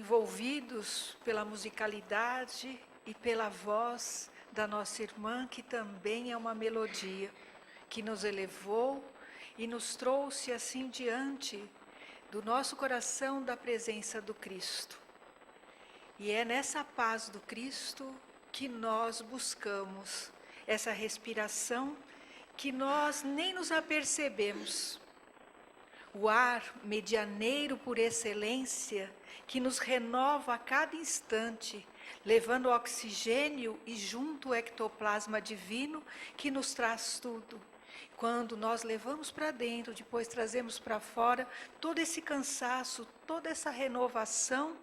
envolvidos pela musicalidade e pela voz da nossa irmã, que também é uma melodia, que nos elevou e nos trouxe assim diante do nosso coração da presença do Cristo. E é nessa paz do Cristo que nós buscamos essa respiração que nós nem nos apercebemos. O ar medianeiro por excelência, que nos renova a cada instante, levando o oxigênio e junto o ectoplasma divino que nos traz tudo. Quando nós levamos para dentro, depois trazemos para fora todo esse cansaço, toda essa renovação,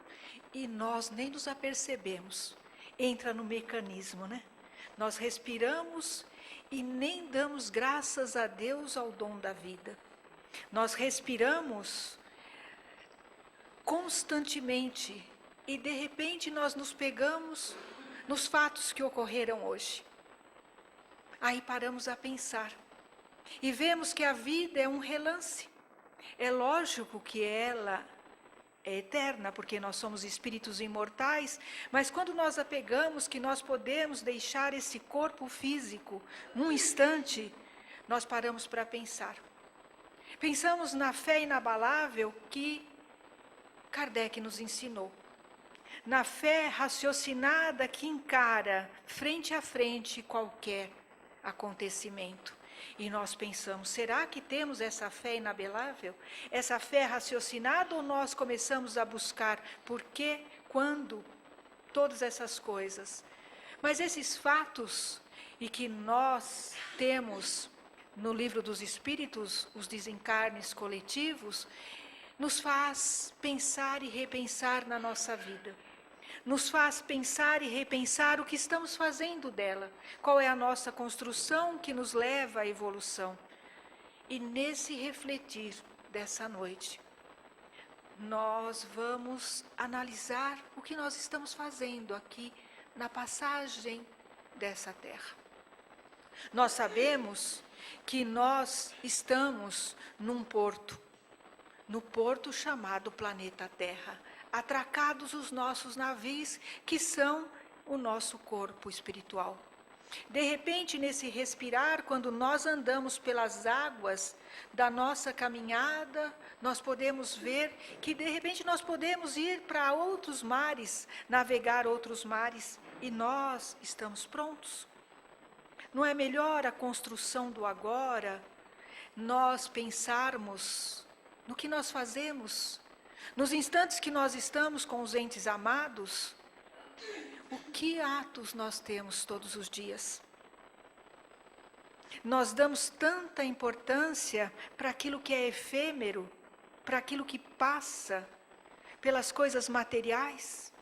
e nós nem nos apercebemos. Entra no mecanismo, né? Nós respiramos e nem damos graças a Deus ao dom da vida. Nós respiramos constantemente e de repente nós nos pegamos nos fatos que ocorreram hoje. Aí paramos a pensar e vemos que a vida é um relance. É lógico que ela é eterna, porque nós somos espíritos imortais, mas quando nós apegamos que nós podemos deixar esse corpo físico num instante, nós paramos para pensar. Pensamos na fé inabalável que Kardec nos ensinou. Na fé raciocinada que encara frente a frente qualquer acontecimento. E nós pensamos, será que temos essa fé inabalável? Essa fé raciocinada, ou nós começamos a buscar por quê, quando, todas essas coisas? Mas esses fatos, e que nós temos no Livro dos Espíritos, os desencarnes coletivos, nos faz pensar e repensar na nossa vida. Nos faz pensar e repensar o que estamos fazendo dela, qual é a nossa construção que nos leva à evolução. E nesse refletir dessa noite, nós vamos analisar o que nós estamos fazendo aqui na passagem dessa terra. Nós sabemos que nós estamos num porto, no porto chamado planeta Terra, atracados os nossos navios, que são o nosso corpo espiritual. De repente, nesse respirar, quando nós andamos pelas águas da nossa caminhada, nós podemos ver que de repente nós podemos ir para outros mares, navegar outros mares, e nós estamos prontos. Não é melhor a construção do agora, nós pensarmos no que nós fazemos, nos instantes que nós estamos com os entes amados, o que atos nós temos todos os dias? Nós damos tanta importância para aquilo que é efêmero, para aquilo que passa, pelas coisas materiais,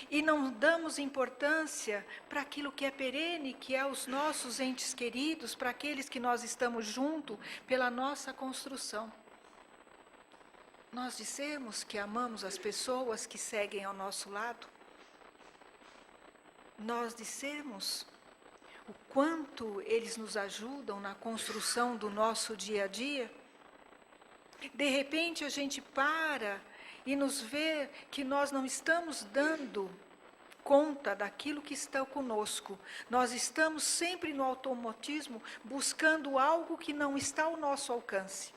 e não damos importância para aquilo que é perene, que é os nossos entes queridos, para aqueles que nós estamos junto pela nossa construção. Nós dissemos que amamos as pessoas que seguem ao nosso lado. Nós dissemos o quanto eles nos ajudam na construção do nosso dia a dia. De repente a gente para e nos vê que nós não estamos dando conta daquilo que está conosco. Nós estamos sempre no automatismo buscando algo que não está ao nosso alcance.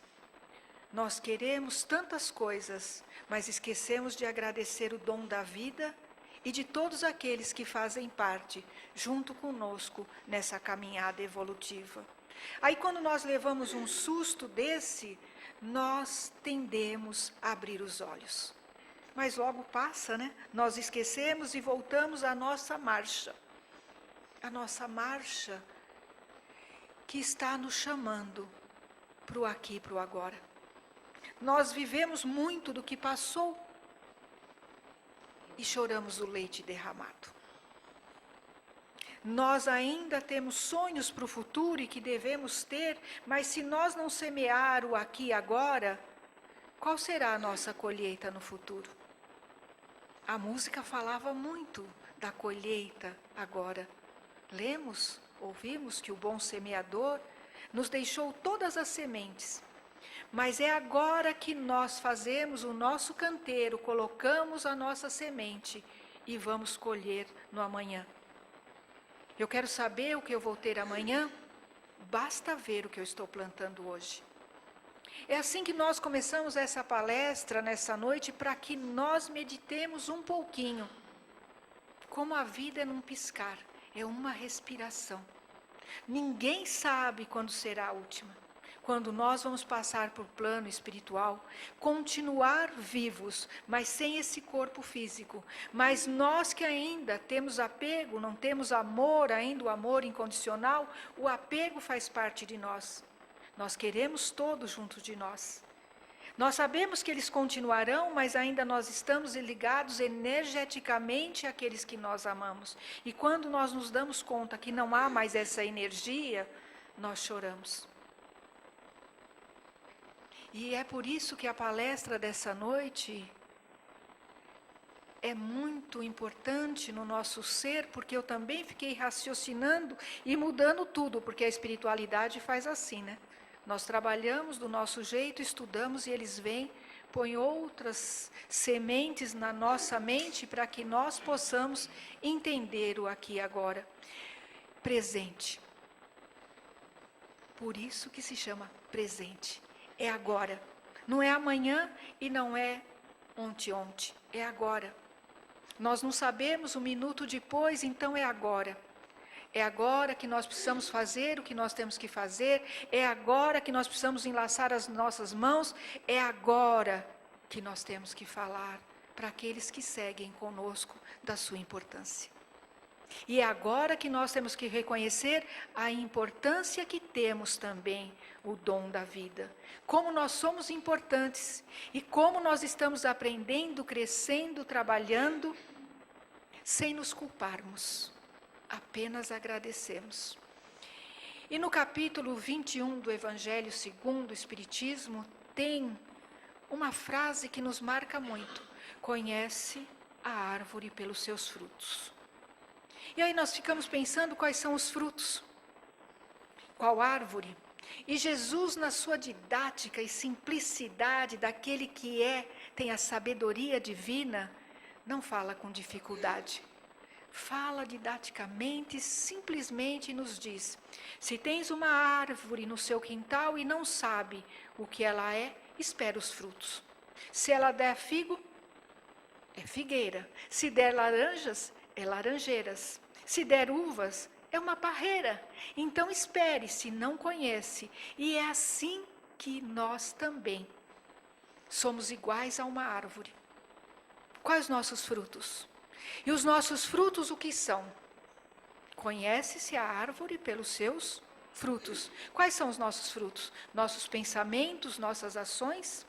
Nós queremos tantas coisas, mas esquecemos de agradecer o dom da vida e de todos aqueles que fazem parte, junto conosco, nessa caminhada evolutiva. Aí quando nós levamos um susto desse, nós tendemos a abrir os olhos. Mas logo passa, né? Nós esquecemos e voltamos à nossa marcha. A nossa marcha que está nos chamando para o aqui e para o agora. Nós vivemos muito do que passou e choramos o leite derramado. Nós ainda temos sonhos para o futuro e que devemos ter, mas se nós não semear o aqui e agora, qual será a nossa colheita no futuro? A música falava muito da colheita agora. Lemos, ouvimos que o bom semeador nos deixou todas as sementes. Mas é agora que nós fazemos o nosso canteiro, colocamos a nossa semente e vamos colher no amanhã. Eu quero saber o que eu vou ter amanhã? Basta ver o que eu estou plantando hoje. É assim que nós começamos essa palestra nessa noite, para que nós meditemos um pouquinho. Como a vida é num piscar, é uma respiração. Ninguém sabe quando será a última. Quando nós vamos passar por plano espiritual, continuar vivos, mas sem esse corpo físico. Mas nós que ainda temos apego, não temos amor, ainda o amor incondicional, o apego faz parte de nós. Nós queremos todos juntos de nós. Nós sabemos que eles continuarão, mas ainda nós estamos ligados energeticamente àqueles que nós amamos. E quando nós nos damos conta que não há mais essa energia, nós choramos. E é por isso que a palestra dessa noite é muito importante no nosso ser, porque eu também fiquei raciocinando e mudando tudo, porque a espiritualidade faz assim, né? Nós trabalhamos do nosso jeito, estudamos e eles vêm, põem outras sementes na nossa mente para que nós possamos entender o aqui e agora. Presente. Por isso que se chama presente. É agora. Não é amanhã e não é ontem. É agora. Nós não sabemos o minuto depois, então é agora. É agora que nós precisamos fazer o que nós temos que fazer. É agora que nós precisamos enlaçar as nossas mãos. É agora que nós temos que falar para aqueles que seguem conosco da sua importância. E é agora que nós temos que reconhecer a importância que temos também, o dom da vida. Como nós somos importantes e como nós estamos aprendendo, crescendo, trabalhando, sem nos culparmos. Apenas agradecemos. E no capítulo 21 do Evangelho segundo o Espiritismo, tem uma frase que nos marca muito. Conhece a árvore pelos seus frutos. E aí nós ficamos pensando quais são os frutos. Qual árvore? E Jesus, na sua didática e simplicidade daquele que tem a sabedoria divina, não fala com dificuldade. Fala didaticamente, simplesmente nos diz: se tens uma árvore no seu quintal e não sabe o que ela é, espera os frutos. Se ela der figo, é figueira. Se der laranjas, é laranjeiras. Se der uvas, é uma parreira. Então espere, se não conhece. E é assim que nós também somos iguais a uma árvore. Quais os nossos frutos? E os nossos frutos o que são? Conhece-se a árvore pelos seus frutos. Quais são os nossos frutos? Nossos pensamentos, nossas ações,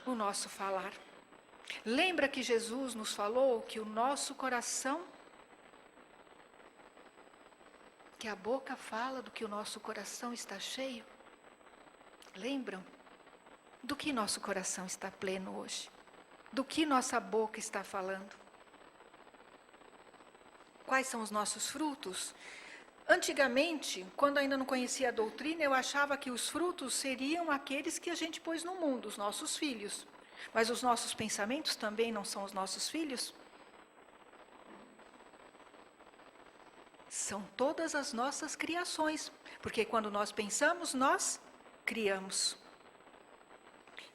o nosso falar. Lembra que Jesus nos falou que o nosso coração, que a boca fala do que o nosso coração está cheio? Lembram? Do que nosso coração está pleno hoje? Do que nossa boca está falando? Quais são os nossos frutos? Antigamente, quando ainda não conhecia a doutrina, eu achava que os frutos seriam aqueles que a gente pôs no mundo, os nossos filhos. Mas os nossos pensamentos também não são os nossos filhos? São todas as nossas criações, porque quando nós pensamos, nós criamos.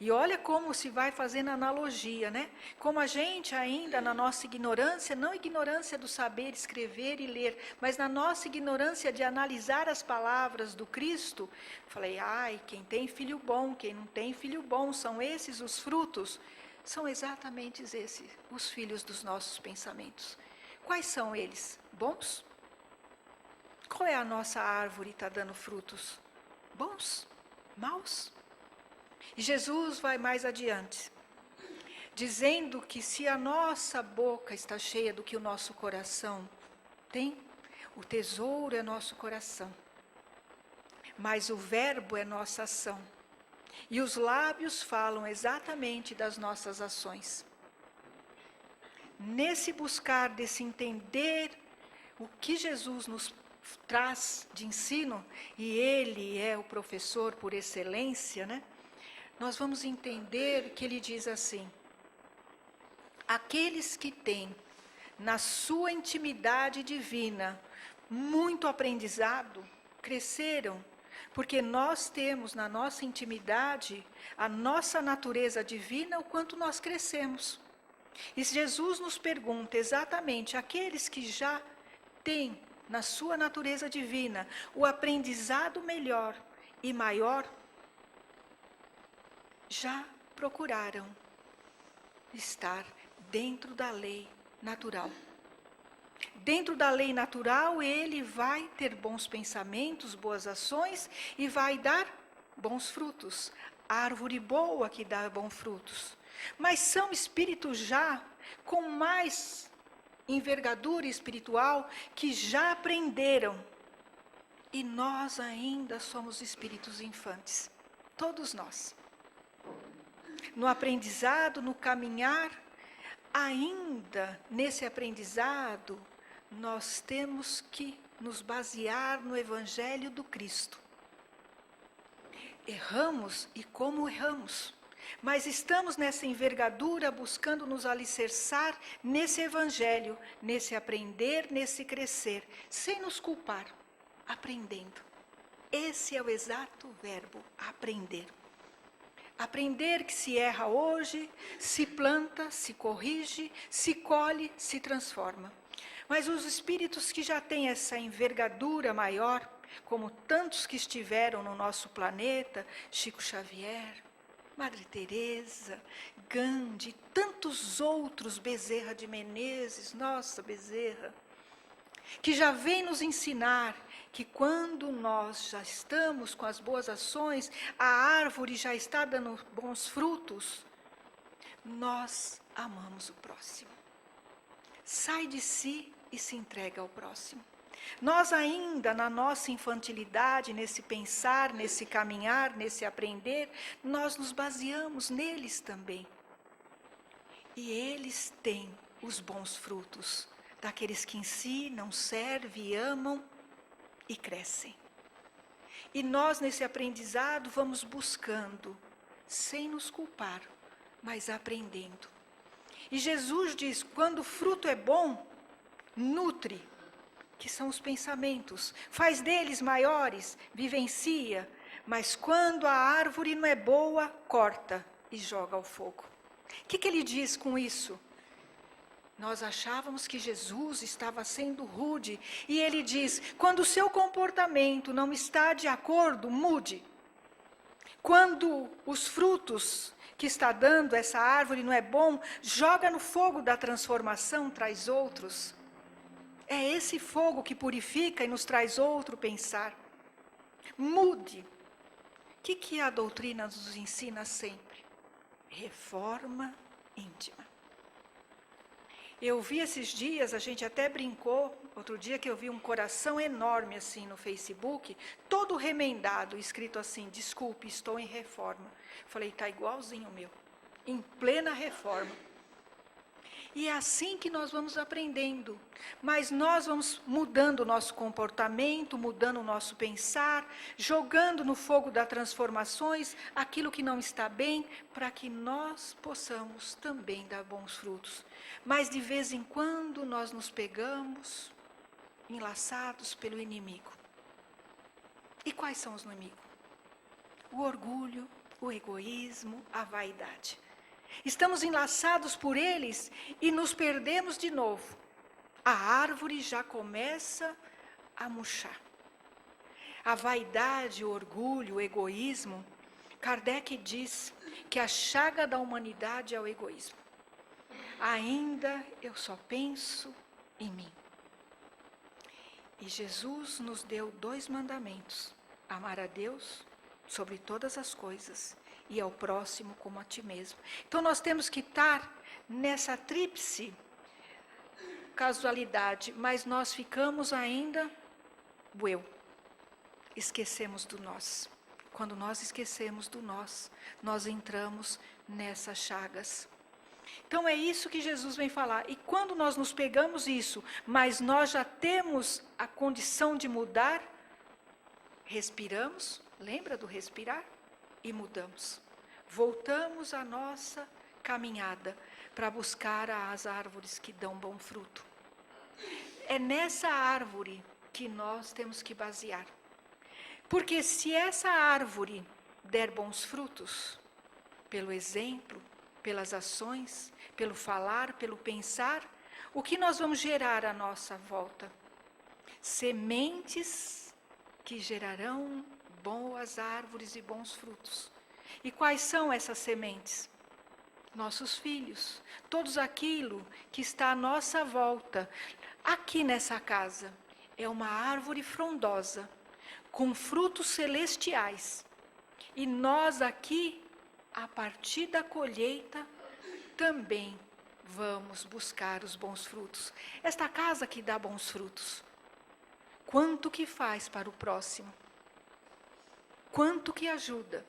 E olha como se vai fazendo analogia, né? Como a gente ainda na nossa ignorância, não ignorância do saber escrever e ler, mas na nossa ignorância de analisar as palavras do Cristo, falei, quem tem filho bom, quem não tem filho bom, são esses os frutos? São exatamente esses, os filhos dos nossos pensamentos. Quais são eles? Bons? Qual é a nossa árvore que está dando frutos? Bons? Maus? E Jesus vai mais adiante, dizendo que se a nossa boca está cheia do que o nosso coração tem, o tesouro é nosso coração, mas o verbo é nossa ação. E os lábios falam exatamente das nossas ações. Nesse buscar, desse entender o que Jesus nos traz de ensino, e Ele é o professor por excelência, né? nós vamos entender que ele diz assim: aqueles que têm na sua intimidade divina muito aprendizado, cresceram, porque nós temos na nossa intimidade a nossa natureza divina, o quanto nós crescemos. E Jesus nos pergunta exatamente, aqueles que já têm na sua natureza divina o aprendizado melhor e maior, já procuraram estar dentro da lei natural. Dentro da lei natural, ele vai ter bons pensamentos, boas ações e vai dar bons frutos. Árvore boa que dá bons frutos. Mas são espíritos já com mais envergadura espiritual que já aprenderam. E nós ainda somos espíritos infantes. Todos nós. No aprendizado, no caminhar, ainda nesse aprendizado, nós temos que nos basear no Evangelho do Cristo. Erramos e como erramos, mas estamos nessa envergadura buscando nos alicerçar nesse Evangelho, nesse aprender, nesse crescer, sem nos culpar, aprendendo. Esse é o exato verbo, aprender. Aprender que se erra hoje, se planta, se corrige, se colhe, se transforma. Mas os espíritos que já têm essa envergadura maior, como tantos que estiveram no nosso planeta, Chico Xavier, Madre Teresa, Gandhi, tantos outros, Bezerra de Menezes, nossa Bezerra, que já vem nos ensinar que quando nós já estamos com as boas ações, a árvore já está dando bons frutos, nós amamos o próximo. Sai de si e se entrega ao próximo. Nós ainda, na nossa infantilidade, nesse pensar, nesse caminhar, nesse aprender, nós nos baseamos neles também. E eles têm os bons frutos, daqueles que ensinam, servem, amam e crescem. E nós, nesse aprendizado, vamos buscando, sem nos culpar, mas aprendendo. E Jesus diz, quando o fruto é bom, nutre, que são os pensamentos, faz deles maiores, vivencia, mas quando a árvore não é boa, corta e joga ao fogo. O que ele diz com isso? Nós achávamos que Jesus estava sendo rude, e ele diz, quando o seu comportamento não está de acordo, mude. Quando os frutos que está dando essa árvore não é bom, joga no fogo da transformação, traz outros. É esse fogo que purifica e nos traz outro pensar. Mude. O que a doutrina nos ensina sempre? Reforma íntima. Eu vi esses dias, a gente até brincou, outro dia que eu vi um coração enorme assim no Facebook, todo remendado, escrito assim, desculpe, estou em reforma. Falei, está igualzinho o meu, em plena reforma. E é assim que nós vamos aprendendo, mas nós vamos mudando o nosso comportamento, mudando o nosso pensar, jogando no fogo das transformações aquilo que não está bem, para que nós possamos também dar bons frutos. Mas de vez em quando nós nos pegamos enlaçados pelo inimigo. E quais são os inimigos? O orgulho, o egoísmo, a vaidade. Estamos enlaçados por eles e nos perdemos de novo. A árvore já começa a murchar. A vaidade, o orgulho, o egoísmo, Kardec diz que a chaga da humanidade é o egoísmo. Ainda eu só penso em mim. E Jesus nos deu 2 mandamentos: amar a Deus sobre todas as coisas e ao próximo como a ti mesmo. Então nós temos que estar nessa tríplice casualidade, mas nós ficamos ainda o eu. Esquecemos do nós. Quando nós esquecemos do nós, nós entramos nessas chagas. Então é isso que Jesus vem falar. E quando nós nos pegamos isso, mas nós já temos a condição de mudar, respiramos, lembra do respirar? E mudamos. voltamos à nossa caminhada para buscar as árvores que dão bom fruto. É nessa árvore que nós temos que basear. Porque se essa árvore der bons frutos, pelo exemplo, pelas ações, pelo falar, pelo pensar, o que nós vamos gerar à nossa volta? Sementes que gerarão boas árvores e bons frutos. E quais são essas sementes? Nossos filhos, todos aquilo que está à nossa volta. Aqui nessa casa é uma árvore frondosa, com frutos celestiais. E nós aqui, a partir da colheita, também vamos buscar os bons frutos. Esta casa que dá bons frutos, quanto que faz para o próximo? Quanto que ajuda?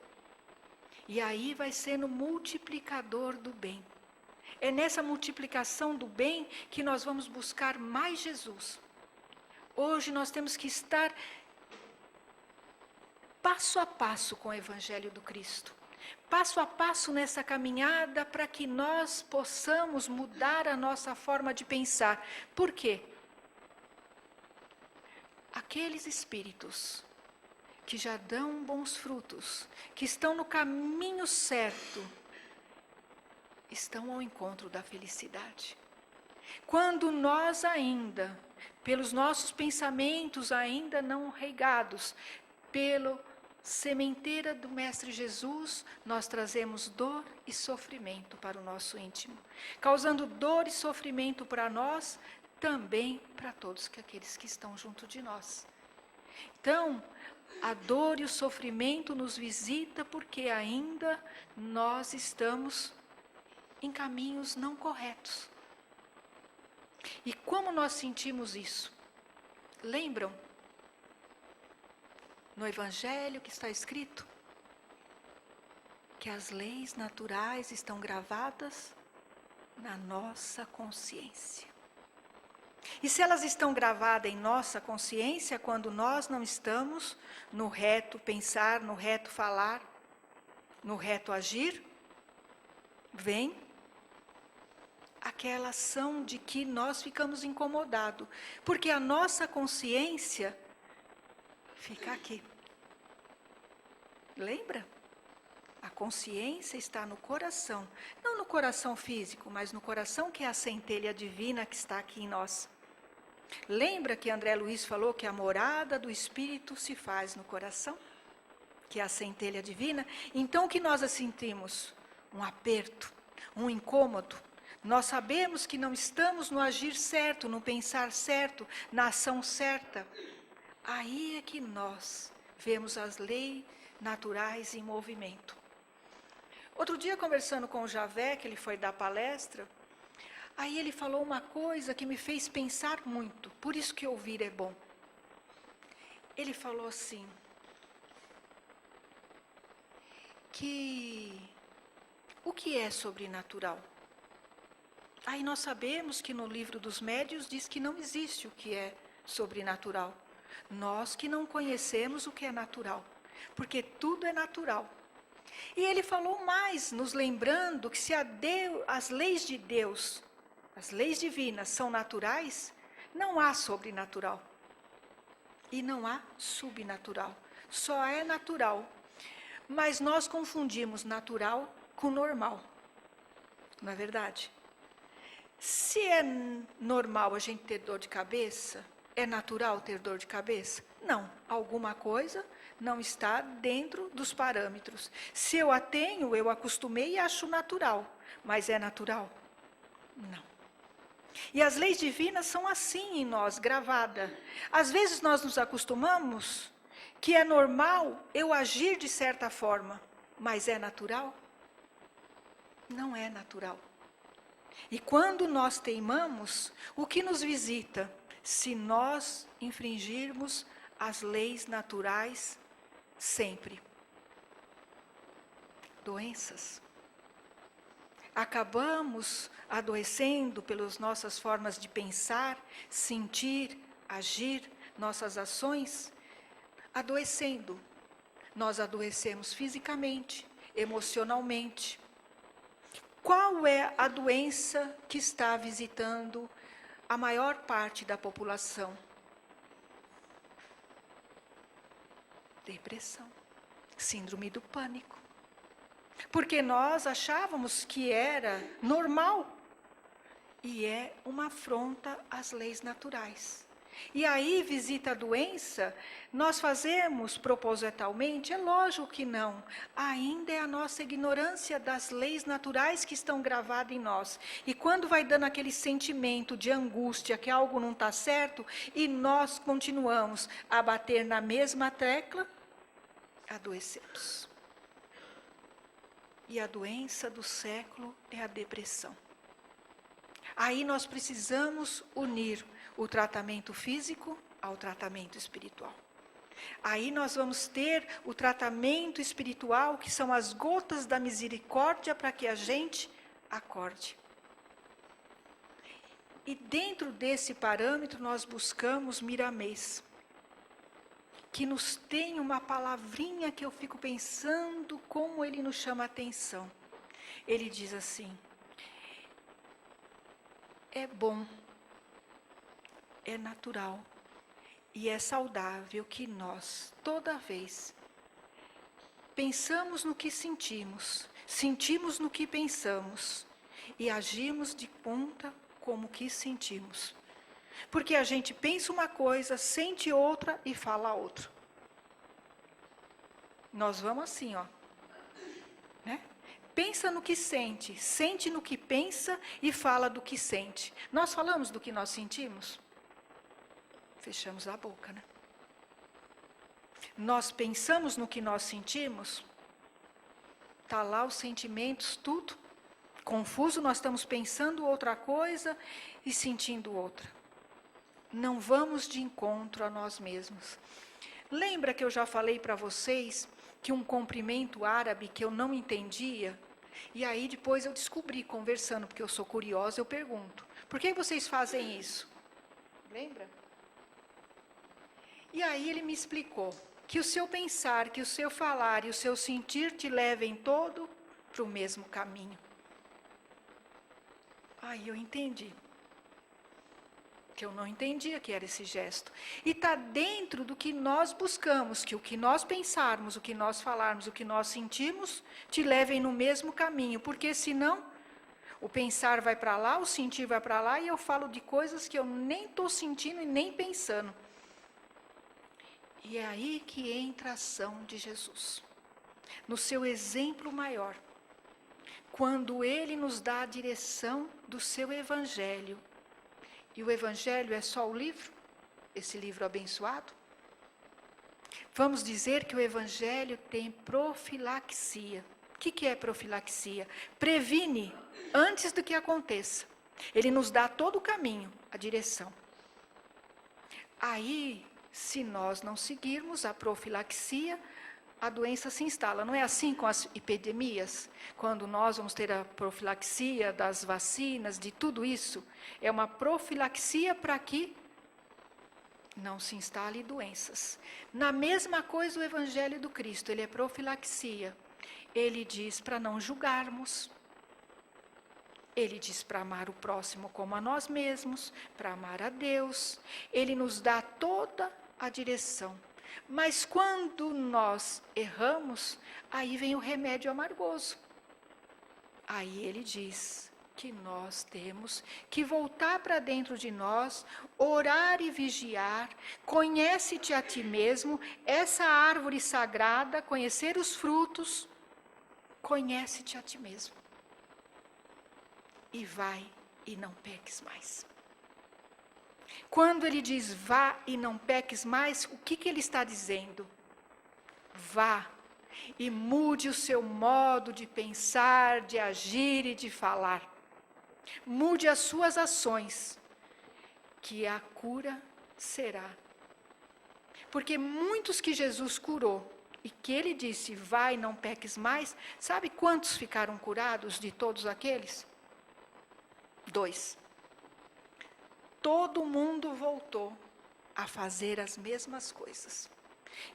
E aí vai sendo multiplicador do bem. É nessa multiplicação do bem que nós vamos buscar mais Jesus. Hoje nós temos que estar passo a passo com o Evangelho do Cristo. Passo a passo nessa caminhada para que nós possamos mudar a nossa forma de pensar. Por quê? Aqueles espíritos que já dão bons frutos, que estão no caminho certo, estão ao encontro da felicidade. Quando nós ainda, pelos nossos pensamentos ainda não regados, pela sementeira do Mestre Jesus, nós trazemos dor e sofrimento para o nosso íntimo, causando dor e sofrimento para nós, também para todos aqueles que estão junto de nós. Então, a dor e o sofrimento nos visita porque ainda nós estamos em caminhos não corretos. E como nós sentimos isso? Lembram? No Evangelho que está escrito que as leis naturais estão gravadas na nossa consciência. E se elas estão gravadas em nossa consciência, quando nós não estamos no reto pensar, no reto falar, no reto agir, vem aquela ação de que nós ficamos incomodados, porque a nossa consciência fica aqui. Lembra? A consciência está no coração, não no coração físico, mas no coração que é a centelha divina que está aqui em nós. Lembra que André Luiz falou que a morada do Espírito se faz no coração? Que é a centelha divina? Então o que nós sentimos? Um aperto, um incômodo. Nós sabemos que não estamos no agir certo, no pensar certo, na ação certa. Aí é que nós vemos as leis naturais em movimento. Outro dia, conversando com o Javé, que ele foi dar palestra, aí ele falou uma coisa que me fez pensar muito, por isso que ouvir é bom. Ele falou assim, que o que é sobrenatural? Aí nós sabemos que no livro dos médiuns diz que não existe o que é sobrenatural. Nós que não conhecemos o que é natural, porque tudo é natural. E ele falou mais, nos lembrando que se as leis de Deus, as leis divinas são naturais, não há sobrenatural. E não há subnatural. Só é natural. Mas nós confundimos natural com normal. Não é verdade? Se é normal a gente ter dor de cabeça, é natural ter dor de cabeça? Não. Alguma coisa não está dentro dos parâmetros. Se eu a tenho, eu acostumei e acho natural. Mas é natural? Não. E as leis divinas são assim em nós, gravada. Às vezes nós nos acostumamos que é normal eu agir de certa forma, mas é natural? Não é natural. E quando nós teimamos, o que nos visita? Se nós infringirmos as leis naturais sempre. Doenças. Acabamos adoecendo pelas nossas formas de pensar, sentir, agir, nossas ações, adoecendo. Nós adoecemos fisicamente, emocionalmente. Qual é a doença que está visitando a maior parte da população? Depressão, síndrome do pânico. Porque nós achávamos que era normal. E é uma afronta às leis naturais. E aí visita a doença, nós fazemos propositalmente? É lógico que não. Ainda é a nossa ignorância das leis naturais que estão gravadas em nós. E quando vai dando aquele sentimento de angústia, que algo não está certo, e nós continuamos a bater na mesma tecla, adoecemos. E a doença do século é a depressão. Aí nós precisamos unir o tratamento físico ao tratamento espiritual. Aí nós vamos ter o tratamento espiritual, que são as gotas da misericórdia, para que a gente acorde. E dentro desse parâmetro nós buscamos Miramês, que nos tem uma palavrinha que eu fico pensando como ele nos chama a atenção. Ele diz assim: é bom, é natural e é saudável que nós, toda vez, pensamos no que sentimos, sentimos no que pensamos e agimos de conta como que sentimos. Porque a gente pensa uma coisa, sente outra e fala outra. Nós vamos assim, ó. Né? Pensa no que sente, sente no que pensa e fala do que sente. Nós falamos do que nós sentimos? Fechamos a boca, né? Nós pensamos no que nós sentimos? Está lá os sentimentos, tudo confuso, nós estamos pensando outra coisa e sentindo outra. Não vamos de encontro a nós mesmos. Lembra que eu já falei para vocês que um cumprimento árabe que eu não entendia, e aí depois eu descobri, conversando, porque eu sou curiosa, eu pergunto, por que vocês fazem isso? Lembra? E aí ele me explicou que o seu pensar, que o seu falar e o seu sentir te levem todo para o mesmo caminho. Aí eu entendi. Que eu não entendia que era esse gesto. E está dentro do que nós buscamos, que o que nós pensarmos, o que nós falarmos, o que nós sentimos, te levem no mesmo caminho, porque senão o pensar vai para lá, o sentir vai para lá, e eu falo de coisas que eu nem estou sentindo e nem pensando. E é aí que entra a ação de Jesus, no seu exemplo maior, quando ele nos dá a direção do seu evangelho. E o Evangelho é só o livro? Esse livro abençoado? Vamos dizer que o Evangelho tem profilaxia. O que é profilaxia? Previne antes do que aconteça. Ele nos dá todo o caminho, a direção. Aí, se nós não seguirmos a profilaxia, a doença se instala. Não é assim com as epidemias? Quando nós vamos ter a profilaxia das vacinas, de tudo isso, é uma profilaxia para que não se instalem doenças. Na mesma coisa o Evangelho do Cristo, ele é profilaxia. Ele diz para não julgarmos. Ele diz para amar o próximo como a nós mesmos, para amar a Deus. Ele nos dá toda a direção. Mas quando nós erramos, aí vem o remédio amargoso. Aí ele diz que nós temos que voltar para dentro de nós, orar e vigiar, conhece-te a ti mesmo, essa árvore sagrada, conhecer os frutos, conhece-te a ti mesmo. E vai e não peques mais. Quando ele diz vá e não peques mais, o que ele está dizendo? Vá e mude o seu modo de pensar, de agir e de falar. Mude as suas ações, que a cura será. Porque muitos que Jesus curou e que ele disse vá e não peques mais, sabe quantos ficaram curados de todos aqueles? 2. Todo mundo voltou a fazer as mesmas coisas.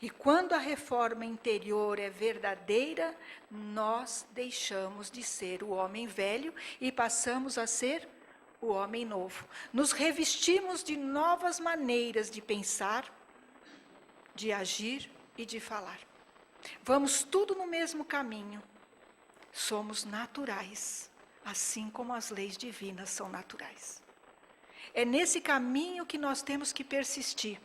E quando a reforma interior é verdadeira, nós deixamos de ser o homem velho e passamos a ser o homem novo. Nos revestimos de novas maneiras de pensar, de agir e de falar. Vamos tudo no mesmo caminho. Somos naturais, assim como as leis divinas são naturais. É nesse caminho que nós temos que persistir.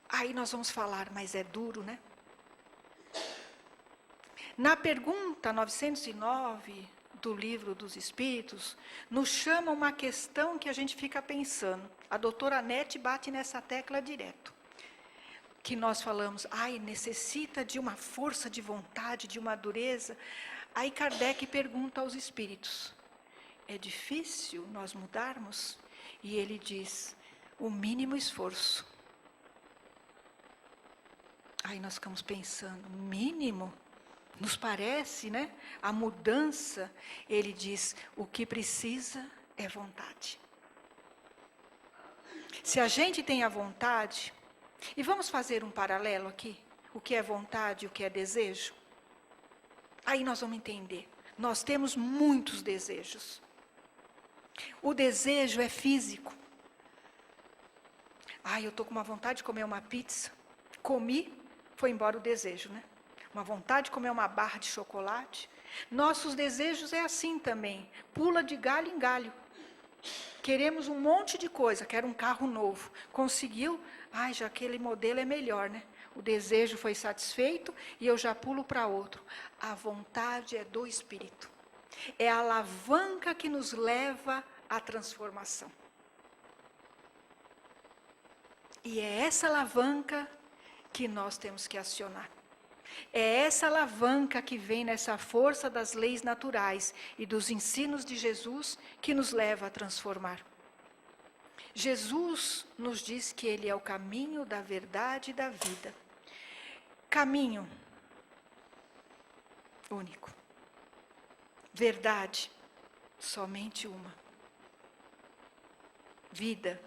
Aí nós vamos falar, mas é duro, né? Na pergunta 909 do Livro dos Espíritos, nos chama uma questão que a gente fica pensando. A doutora Nete bate nessa tecla direto. Que nós falamos, necessita de uma força de vontade, de uma dureza. Aí Kardec pergunta aos espíritos, é difícil nós mudarmos? E ele diz, o mínimo esforço. Aí nós ficamos pensando, mínimo? Nos parece, né? A mudança, ele diz, o que precisa é vontade. Se a gente tem a vontade, e vamos fazer um paralelo aqui, o que é vontade e o que é desejo? Aí nós vamos entender, nós temos muitos desejos. O desejo é físico. Eu estou com uma vontade de comer uma pizza, comi, foi embora o desejo, né? Uma vontade de comer uma barra de chocolate. Nossos desejos é assim também, pula de galho em galho. Queremos um monte de coisa, quero um carro novo. Conseguiu? Já aquele modelo é melhor, né? O desejo foi satisfeito e eu já pulo para outro. A vontade é do Espírito. É a alavanca que nos leva à transformação. E é essa alavanca que nós temos que acionar. É essa alavanca que vem nessa força das leis naturais e dos ensinos de Jesus que nos leva a transformar. Jesus nos diz que Ele é o caminho da verdade e da vida. Caminho único. Verdade, somente uma. Vida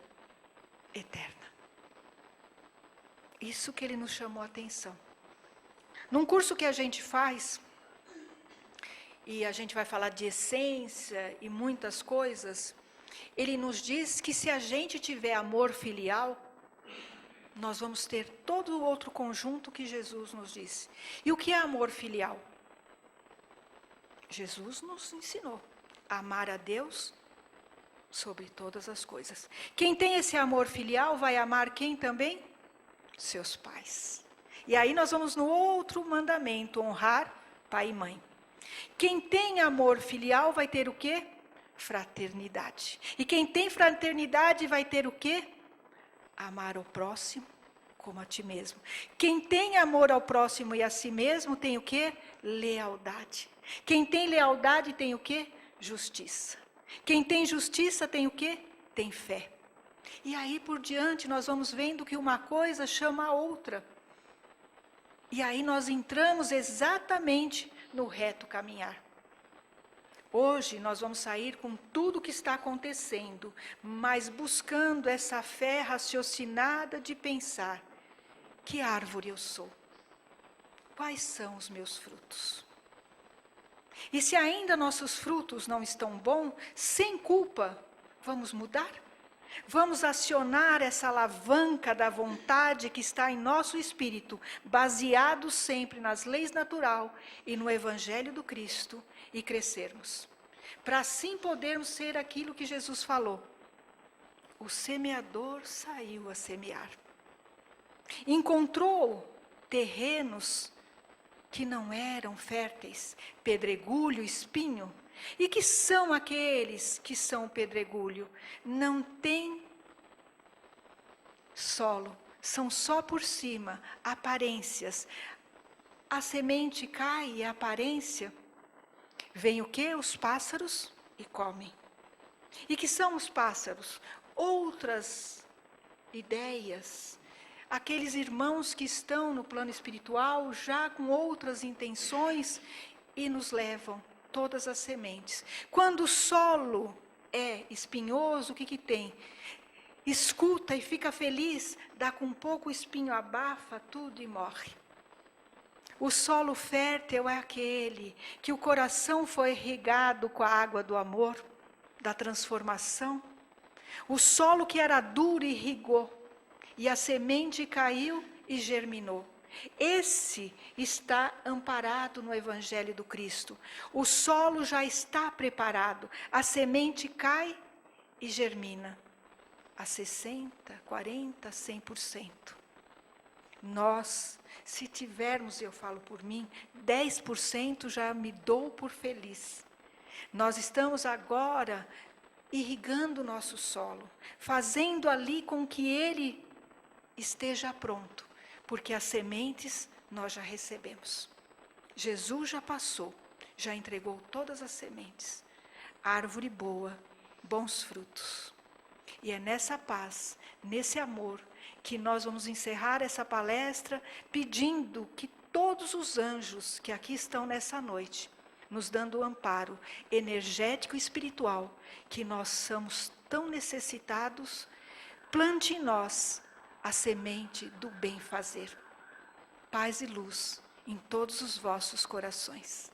eterna. Isso que Ele nos chamou a atenção. Num curso que a gente faz, e a gente vai falar de essência e muitas coisas, ele nos diz que se a gente tiver amor filial, nós vamos ter todo o outro conjunto que Jesus nos disse. E o que é amor filial? Jesus nos ensinou a amar a Deus sobre todas as coisas. Quem tem esse amor filial vai amar quem também? Seus pais. E aí nós vamos no outro mandamento, honrar pai e mãe. Quem tem amor filial vai ter o quê? Fraternidade. E quem tem fraternidade vai ter o quê? Amar o próximo como a ti mesmo. Quem tem amor ao próximo e a si mesmo tem o quê? Lealdade. Quem tem lealdade tem o quê? Justiça. Quem tem justiça tem o quê? Tem fé. E aí por diante nós vamos vendo que uma coisa chama a outra. E aí nós entramos exatamente no reto caminhar. Hoje nós vamos sair com tudo o que está acontecendo, mas buscando essa fé raciocinada de pensar, que árvore eu sou? Quais são os meus frutos? E se ainda nossos frutos não estão bons, sem culpa, vamos mudar? Vamos acionar essa alavanca da vontade que está em nosso espírito, baseado sempre nas leis naturais e no Evangelho do Cristo, e crescermos. Para assim podermos ser aquilo que Jesus falou. O semeador saiu a semear. Encontrou terrenos que não eram férteis, pedregulho, espinho. E que são aqueles que são pedregulho? Não tem solo, são só por cima, aparências. A semente cai e a aparência, vem o quê? Os pássaros e comem. E que são os pássaros? Outras ideias. Aqueles irmãos que estão no plano espiritual já com outras intenções e nos levam todas as sementes. Quando o solo é espinhoso, o que tem? escuta e fica feliz, dá com pouco espinho, abafa tudo e morre. O solo fértil é aquele que o coração foi irrigado com a água do amor, da transformação. O solo que era duro irrigou, e a semente caiu e germinou. Esse está amparado no Evangelho do Cristo. O solo já está preparado, a semente cai e germina. A 60%, 40%, 100%. Nós, se tivermos, eu falo por mim, 10% já me dou por feliz. Nós estamos agora irrigando o nosso solo, fazendo ali com que ele esteja pronto, porque as sementes nós já recebemos. Jesus já passou, já entregou todas as sementes. Árvore boa, bons frutos. E é nessa paz, nesse amor, que nós vamos encerrar essa palestra pedindo que todos os anjos que aqui estão nessa noite, nos dando o amparo energético e espiritual, que nós somos tão necessitados, plante em nós a semente do bem fazer. Paz e luz em todos os vossos corações.